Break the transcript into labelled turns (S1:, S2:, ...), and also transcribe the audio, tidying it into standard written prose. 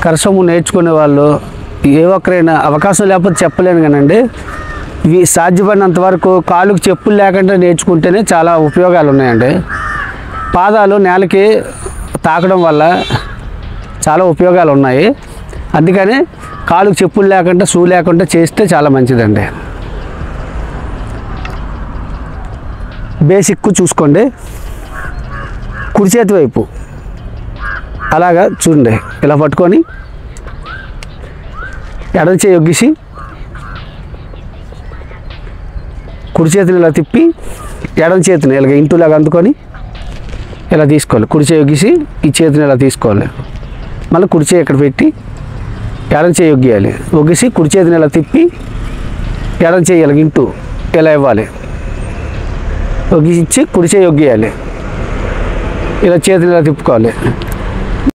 S1: కరసము నేర్చుకునే వాళ్ళు ఏ ఒక్కరైనా అవకాశం లేకపోతే చెప్పలేను కానండి, ఇవి సాధ్యపడినంత వరకు కాళ్ళకు చెప్పులు లేకుండా నేర్చుకుంటేనే చాలా ఉపయోగాలు ఉన్నాయండి. పాదాలు నేలకి తాకడం వల్ల చాలా ఉపయోగాలు ఉన్నాయి. అందుకని కాళ్ళకు చెప్పులు లేకుండా షూ లేకుండా చేస్తే చాలా మంచిదండి. బేసిక్ చూసుకోండి. కుడి చేతి వైపు అలాగా చూడండి, ఇలా పట్టుకొని ఎడమ చేయి ఒగ్గిసి కుడి చేతిని ఇలా తిప్పి ఎడమ చేతిని ఇలాగ ఇంటులాగా అందుకొని ఇలా తీసుకోవాలి. కుడి చేయి ఒగ్గిసి ఈ చేతిని ఇలా తీసుకోవాలి. మళ్ళీ కుడి చేయి ఇక్కడ పెట్టి ఎడమ చేయి ఒగ్గియాలి. ఒగ్గిసి కుడి చేతిని ఇలా తిప్పి ఎడమ చేయి ఇలాగ ఇంటూ ఇలా ఇవ్వాలి. ఒగ్గిసి కుడి చేయి ఒగ్గియాలి. ఇలా చేతిని ఇలా తిప్పుకోవాలి.